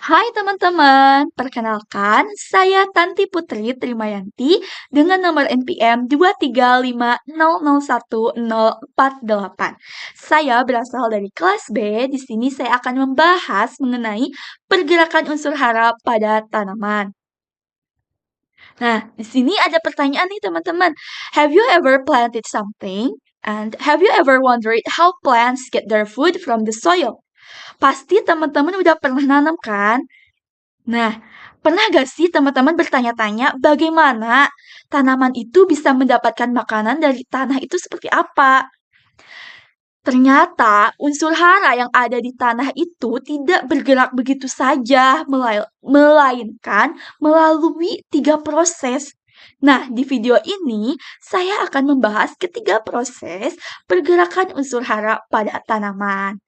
Hai teman-teman, perkenalkan saya Tanti Putri Trimayanti dengan nomor NPM 235001048. Saya berasal dari kelas B. Di sini saya akan membahas mengenai pergerakan unsur hara pada tanaman. Nah, di sini ada pertanyaan nih teman-teman. Have you ever planted something? And have you ever wondered how plants get their food from the soil? Pasti teman-teman udah pernah nanam kan? Nah, pernah gak sih teman-teman bertanya-tanya bagaimana tanaman itu bisa mendapatkan makanan dari tanah itu seperti apa? Ternyata unsur hara yang ada di tanah itu tidak bergerak begitu saja, melainkan melalui tiga proses. Nah, di video ini saya akan membahas ketiga proses pergerakan unsur hara pada tanaman.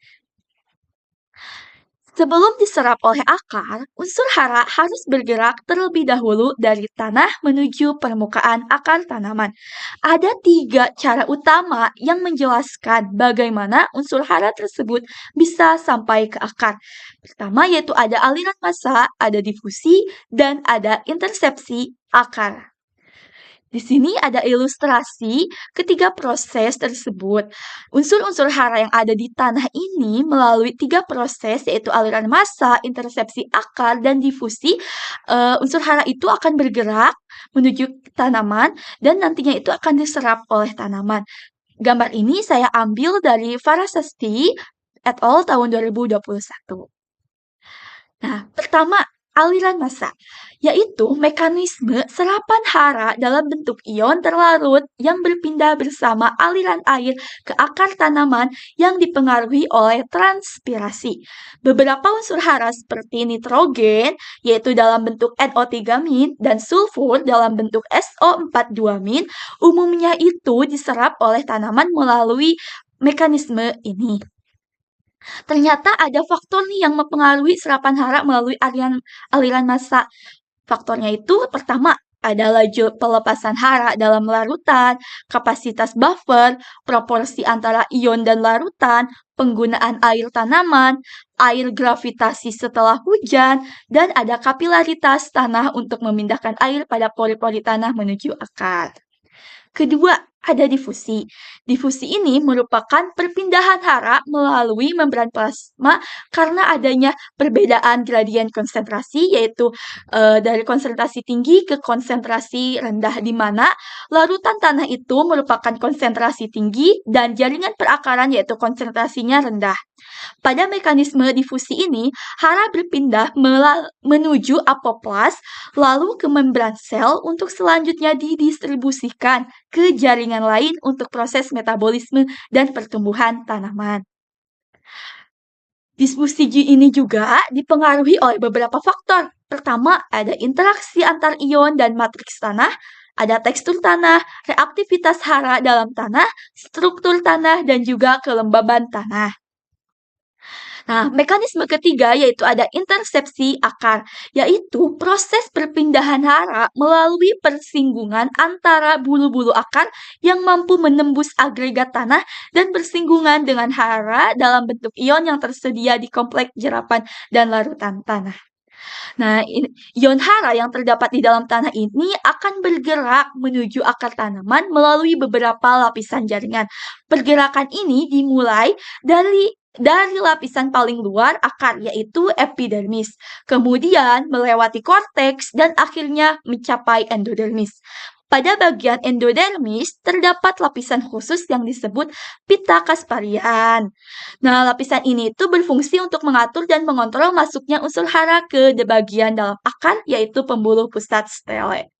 Sebelum diserap oleh akar, unsur hara harus bergerak terlebih dahulu dari tanah menuju permukaan akar tanaman. Ada tiga cara utama yang menjelaskan bagaimana unsur hara tersebut bisa sampai ke akar. Pertama yaitu ada aliran massa, ada difusi, dan ada intersepsi akar. Di sini ada ilustrasi ketiga proses tersebut. Unsur-unsur hara yang ada di tanah ini melalui tiga proses yaitu aliran massa, intersepsi akar, dan difusi. Unsur hara itu akan bergerak menuju tanaman dan nantinya itu akan diserap oleh tanaman. Gambar ini saya ambil dari Farasasti et al. Tahun 2021. Nah, pertama, aliran massa, yaitu mekanisme serapan hara dalam bentuk ion terlarut yang berpindah bersama aliran air ke akar tanaman yang dipengaruhi oleh transpirasi. Beberapa unsur hara seperti nitrogen, yaitu dalam bentuk NO3- dan sulfur dalam bentuk SO4-, umumnya itu diserap oleh tanaman melalui mekanisme ini. Ternyata ada faktor nih yang mempengaruhi serapan hara melalui aliran massa. Faktornya itu pertama ada laju pelepasan hara dalam larutan, kapasitas buffer, proporsi antara ion dan larutan, penggunaan air tanaman, air gravitasi setelah hujan, dan ada kapilaritas tanah untuk memindahkan air pada pori-pori tanah menuju akar. Kedua, ada difusi. Difusi ini merupakan perpindahan hara melalui membran plasma karena adanya perbedaan gradien konsentrasi, yaitu dari konsentrasi tinggi ke konsentrasi rendah, di mana larutan tanah itu merupakan konsentrasi tinggi dan jaringan perakaran yaitu konsentrasinya rendah. Pada mekanisme difusi ini, hara berpindah menuju apoplas, lalu ke membran sel untuk selanjutnya didistribusikan ke jaringan lain untuk proses metabolisme dan pertumbuhan tanaman. Distribusi ini juga dipengaruhi oleh beberapa faktor. Pertama, ada interaksi antar ion dan matriks tanah, ada tekstur tanah, reaktivitas hara dalam tanah, struktur tanah, dan juga kelembaban tanah. Nah, mekanisme ketiga yaitu ada intersepsi akar, yaitu proses perpindahan hara melalui persinggungan antara bulu-bulu akar yang mampu menembus agregat tanah dan bersinggungan dengan hara dalam bentuk ion yang tersedia di kompleks jerapan dan larutan tanah. Nah, ion hara yang terdapat di dalam tanah ini akan bergerak menuju akar tanaman melalui beberapa lapisan jaringan. Pergerakan ini dimulai dari lapisan paling luar akar, yaitu epidermis, kemudian melewati korteks, dan akhirnya mencapai endodermis. Pada bagian endodermis terdapat lapisan khusus yang disebut pita Kasparian. Nah, lapisan ini itu berfungsi untuk mengatur dan mengontrol masuknya unsur hara ke bagian dalam akar, yaitu pembuluh pusat stele.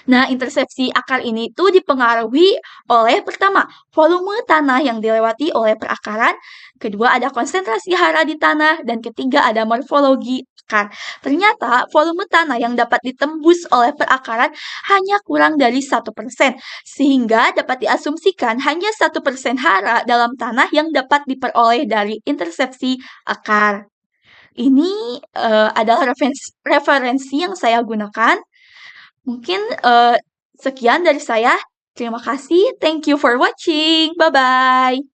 Nah, intersepsi akar ini itu dipengaruhi oleh pertama, volume tanah yang dilewati oleh perakaran, kedua ada konsentrasi hara di tanah, dan ketiga ada morfologi akar. Ternyata volume tanah yang dapat ditembus oleh perakaran hanya kurang dari 1%, sehingga dapat diasumsikan hanya 1% hara dalam tanah yang dapat diperoleh dari intersepsi akar. Ini adalah referensi yang saya gunakan. Mungkin sekian dari saya. Terima kasih. Thank you for watching. Bye-bye.